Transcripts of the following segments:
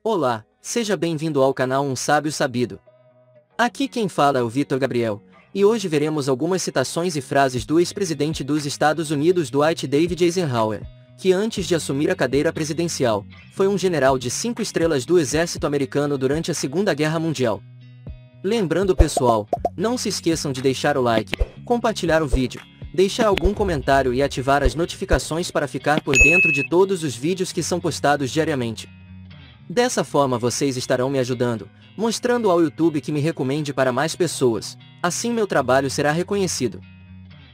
Olá, seja bem-vindo ao canal Um Sábio Sabido. Aqui quem fala é o Vitor Gabriel, e hoje veremos algumas citações e frases do ex-presidente dos Estados Unidos Dwight David Eisenhower, que antes de assumir a cadeira presidencial, foi um general de 5 estrelas do exército americano durante a Segunda Guerra Mundial. Lembrando pessoal, não se esqueçam de deixar o like, compartilhar o vídeo, deixar algum comentário e ativar as notificações para ficar por dentro de todos os vídeos que são postados diariamente. Dessa forma vocês estarão me ajudando, mostrando ao YouTube que me recomende para mais pessoas, assim meu trabalho será reconhecido.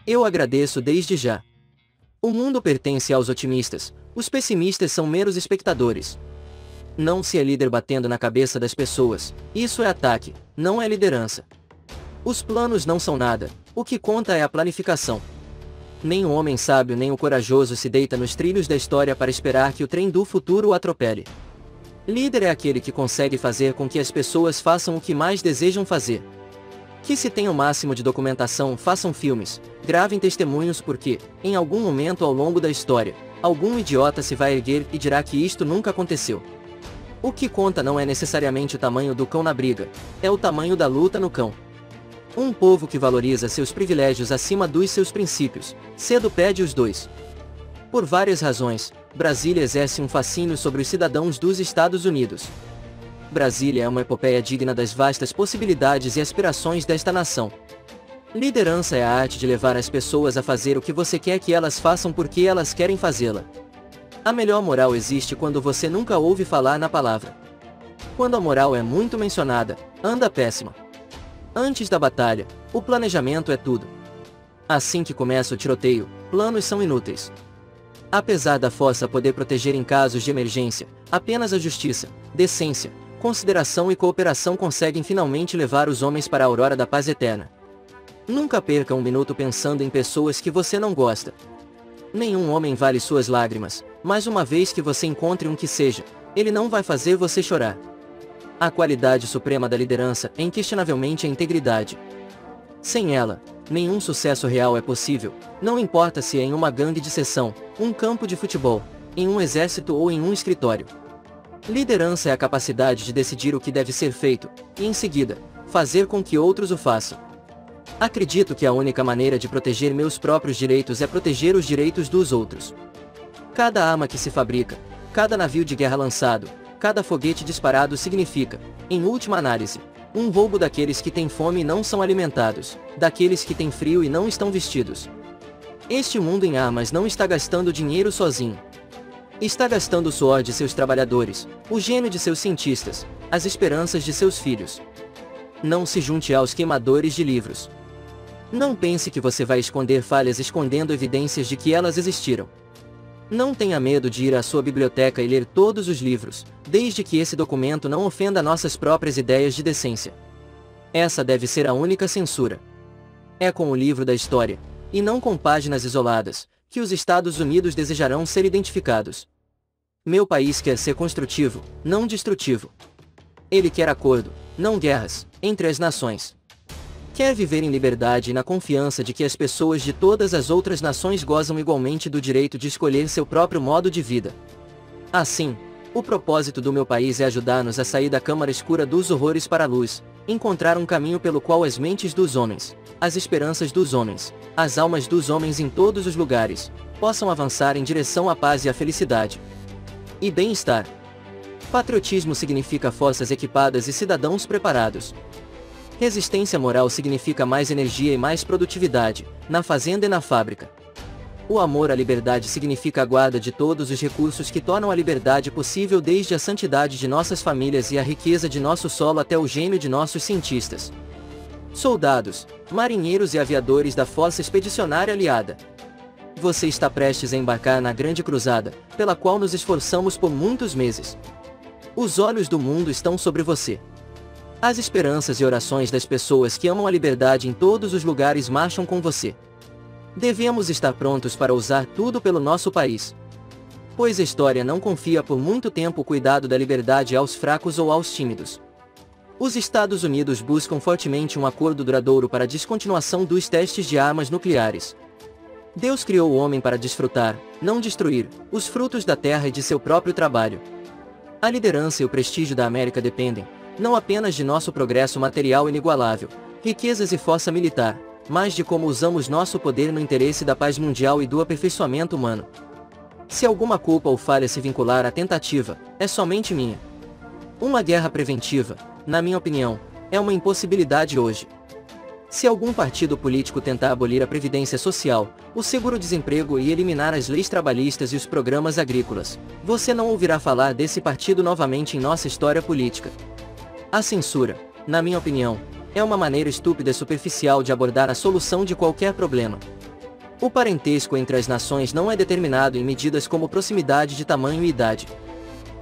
Eu agradeço desde já. O mundo pertence aos otimistas, os pessimistas são meros espectadores. Não se é líder batendo na cabeça das pessoas, isso é ataque, não é liderança. Os planos não são nada, o que conta é a planificação. Nem o homem sábio nem o corajoso se deita nos trilhos da história para esperar que o trem do futuro o atropele. Líder é aquele que consegue fazer com que as pessoas façam o que mais desejam fazer. Que se tenha o máximo de documentação, façam filmes, gravem testemunhos porque, em algum momento ao longo da história, algum idiota se vai erguer e dirá que isto nunca aconteceu. O que conta não é necessariamente o tamanho do cão na briga, é o tamanho da luta no cão. Um povo que valoriza seus privilégios acima dos seus princípios, cedo perde os dois. Por várias razões, Brasília exerce um fascínio sobre os cidadãos dos Estados Unidos. Brasília é uma epopeia digna das vastas possibilidades e aspirações desta nação. Liderança é a arte de levar as pessoas a fazer o que você quer que elas façam porque elas querem fazê-la. A melhor moral existe quando você nunca ouve falar na palavra. Quando a moral é muito mencionada, anda péssima. Antes da batalha, o planejamento é tudo. Assim que começa o tiroteio, planos são inúteis. Apesar da força poder proteger em casos de emergência, apenas a justiça, decência, consideração e cooperação conseguem finalmente levar os homens para a aurora da paz eterna. Nunca perca um minuto pensando em pessoas que você não gosta. Nenhum homem vale suas lágrimas, mas uma vez que você encontre um que seja, ele não vai fazer você chorar. A qualidade suprema da liderança é inquestionavelmente a integridade. Sem ela, nenhum sucesso real é possível, não importa se é em uma gangue de seção, um campo de futebol, em um exército ou em um escritório. Liderança é a capacidade de decidir o que deve ser feito, e em seguida, fazer com que outros o façam. Acredito que a única maneira de proteger meus próprios direitos é proteger os direitos dos outros. Cada arma que se fabrica, cada navio de guerra lançado, cada foguete disparado significa, em última análise, um roubo daqueles que têm fome e não são alimentados, daqueles que têm frio e não estão vestidos. Este mundo em armas não está gastando dinheiro sozinho. Está gastando o suor de seus trabalhadores, o gênio de seus cientistas, as esperanças de seus filhos. Não se junte aos queimadores de livros. Não pense que você vai esconder falhas escondendo evidências de que elas existiram. Não tenha medo de ir à sua biblioteca e ler todos os livros, desde que esse documento não ofenda nossas próprias ideias de decência. Essa deve ser a única censura. É com o livro da história, e não com páginas isoladas, que os Estados Unidos desejarão ser identificados. Meu país quer ser construtivo, não destrutivo. Ele quer acordo, não guerras, entre as nações. Quer viver em liberdade e na confiança de que as pessoas de todas as outras nações gozam igualmente do direito de escolher seu próprio modo de vida. Assim, o propósito do meu país é ajudar-nos a sair da câmara escura dos horrores para a luz, encontrar um caminho pelo qual as mentes dos homens, as esperanças dos homens, as almas dos homens em todos os lugares, possam avançar em direção à paz e à felicidade. E bem-estar. Patriotismo significa forças equipadas e cidadãos preparados. Resistência moral significa mais energia e mais produtividade, na fazenda e na fábrica. O amor à liberdade significa a guarda de todos os recursos que tornam a liberdade possível, desde a santidade de nossas famílias e a riqueza de nosso solo até o gênio de nossos cientistas. Soldados, marinheiros e aviadores da Força Expedicionária Aliada. Você está prestes a embarcar na grande cruzada, pela qual nos esforçamos por muitos meses. Os olhos do mundo estão sobre você. As esperanças e orações das pessoas que amam a liberdade em todos os lugares marcham com você. Devemos estar prontos para usar tudo pelo nosso país. Pois a história não confia por muito tempo o cuidado da liberdade aos fracos ou aos tímidos. Os Estados Unidos buscam fortemente um acordo duradouro para a descontinuação dos testes de armas nucleares. Deus criou o homem para desfrutar, não destruir, os frutos da terra e de seu próprio trabalho. A liderança e o prestígio da América dependem, não apenas de nosso progresso material inigualável, riquezas e força militar, mas de como usamos nosso poder no interesse da paz mundial e do aperfeiçoamento humano. Se alguma culpa ou falha se vincular à tentativa, é somente minha. Uma guerra preventiva, na minha opinião, é uma impossibilidade hoje. Se algum partido político tentar abolir a previdência social, o seguro-desemprego e eliminar as leis trabalhistas e os programas agrícolas, você não ouvirá falar desse partido novamente em nossa história política. A censura, na minha opinião, é uma maneira estúpida e superficial de abordar a solução de qualquer problema. O parentesco entre as nações não é determinado em medidas como proximidade de tamanho e idade.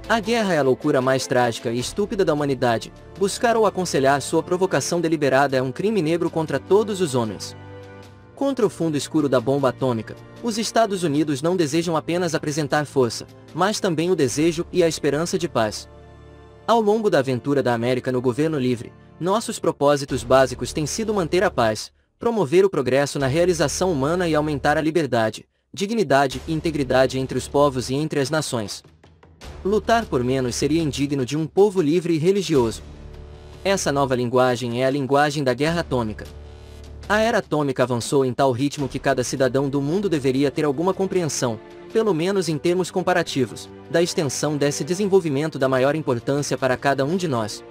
A guerra é a loucura mais trágica e estúpida da humanidade. Buscar ou aconselhar sua provocação deliberada é um crime negro contra todos os homens. Contra o fundo escuro da bomba atômica, os Estados Unidos não desejam apenas apresentar força, mas também o desejo e a esperança de paz. Ao longo da aventura da América no governo livre, nossos propósitos básicos têm sido manter a paz, promover o progresso na realização humana e aumentar a liberdade, dignidade e integridade entre os povos e entre as nações. Lutar por menos seria indigno de um povo livre e religioso. Essa nova linguagem é a linguagem da guerra atômica. A era atômica avançou em tal ritmo que cada cidadão do mundo deveria ter alguma compreensão, pelo menos em termos comparativos, da extensão desse desenvolvimento da maior importância para cada um de nós.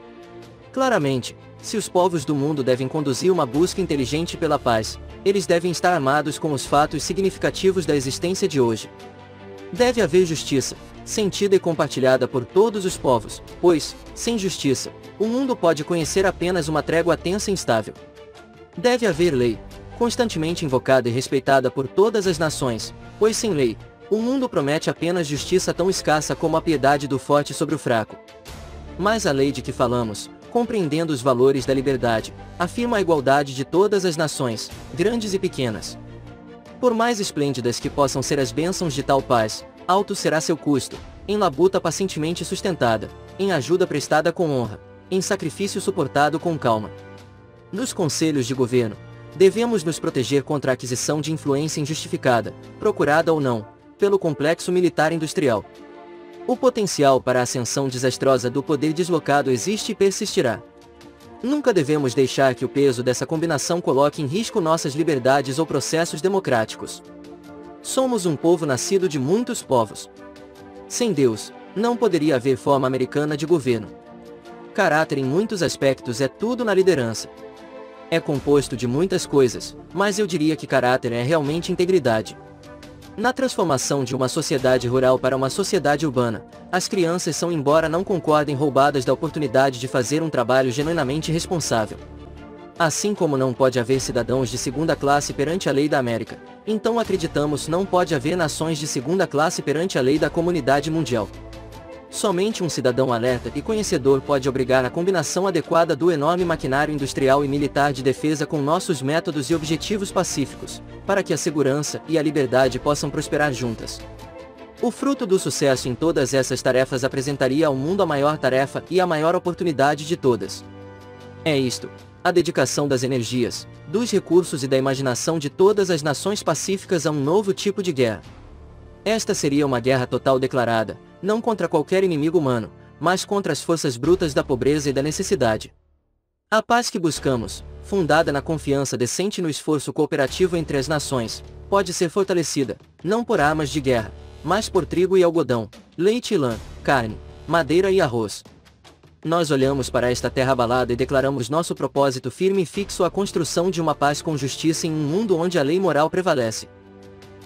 Claramente, se os povos do mundo devem conduzir uma busca inteligente pela paz, eles devem estar armados com os fatos significativos da existência de hoje. Deve haver justiça, sentida e compartilhada por todos os povos, pois, sem justiça, o mundo pode conhecer apenas uma trégua tensa e instável. Deve haver lei, constantemente invocada e respeitada por todas as nações, pois sem lei, o mundo promete apenas justiça tão escassa como a piedade do forte sobre o fraco. Mas a lei de que falamos, compreendendo os valores da liberdade, afirma a igualdade de todas as nações, grandes e pequenas. Por mais esplêndidas que possam ser as bênçãos de tal paz, alto será seu custo, em labuta pacientemente sustentada, em ajuda prestada com honra, em sacrifício suportado com calma. Nos conselhos de governo, devemos nos proteger contra a aquisição de influência injustificada, procurada ou não, pelo complexo militar industrial. O potencial para a ascensão desastrosa do poder deslocado existe e persistirá. Nunca devemos deixar que o peso dessa combinação coloque em risco nossas liberdades ou processos democráticos. Somos um povo nascido de muitos povos. Sem Deus, não poderia haver forma americana de governo. Caráter em muitos aspectos é tudo na liderança. É composto de muitas coisas, mas eu diria que caráter é realmente integridade. Na transformação de uma sociedade rural para uma sociedade urbana, as crianças são, embora não concordem, roubadas da oportunidade de fazer um trabalho genuinamente responsável. Assim como não pode haver cidadãos de segunda classe perante a lei da América, então acreditamos não pode haver nações de segunda classe perante a lei da comunidade mundial. Somente um cidadão alerta e conhecedor pode obrigar a combinação adequada do enorme maquinário industrial e militar de defesa com nossos métodos e objetivos pacíficos, para que a segurança e a liberdade possam prosperar juntas. O fruto do sucesso em todas essas tarefas apresentaria ao mundo a maior tarefa e a maior oportunidade de todas. É isto, a dedicação das energias, dos recursos e da imaginação de todas as nações pacíficas a um novo tipo de guerra. Esta seria uma guerra total declarada, não contra qualquer inimigo humano, mas contra as forças brutas da pobreza e da necessidade. A paz que buscamos, fundada na confiança decente e no esforço cooperativo entre as nações, pode ser fortalecida, não por armas de guerra, mas por trigo e algodão, leite e lã, carne, madeira e arroz. Nós olhamos para esta terra abalada e declaramos nosso propósito firme e fixo à construção de uma paz com justiça em um mundo onde a lei moral prevalece.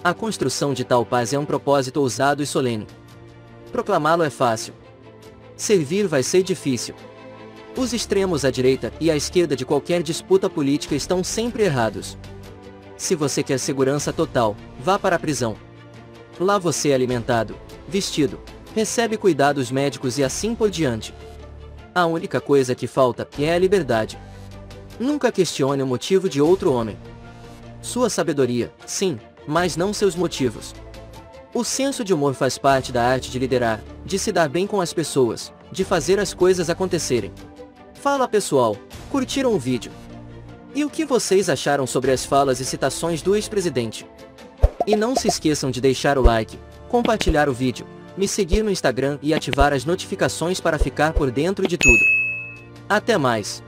A construção de tal paz é um propósito ousado e solene. Proclamá-lo é fácil. Servir vai ser difícil. Os extremos à direita e à esquerda de qualquer disputa política estão sempre errados. Se você quer segurança total, vá para a prisão. Lá você é alimentado, vestido, recebe cuidados médicos e assim por diante. A única coisa que falta é a liberdade. Nunca questione o motivo de outro homem. Sua sabedoria, sim, mas não seus motivos. O senso de humor faz parte da arte de liderar, de se dar bem com as pessoas, de fazer as coisas acontecerem. Fala pessoal, curtiram o vídeo? E o que vocês acharam sobre as falas e citações do ex-presidente? E não se esqueçam de deixar o like, compartilhar o vídeo, me seguir no Instagram e ativar as notificações para ficar por dentro de tudo. Até mais!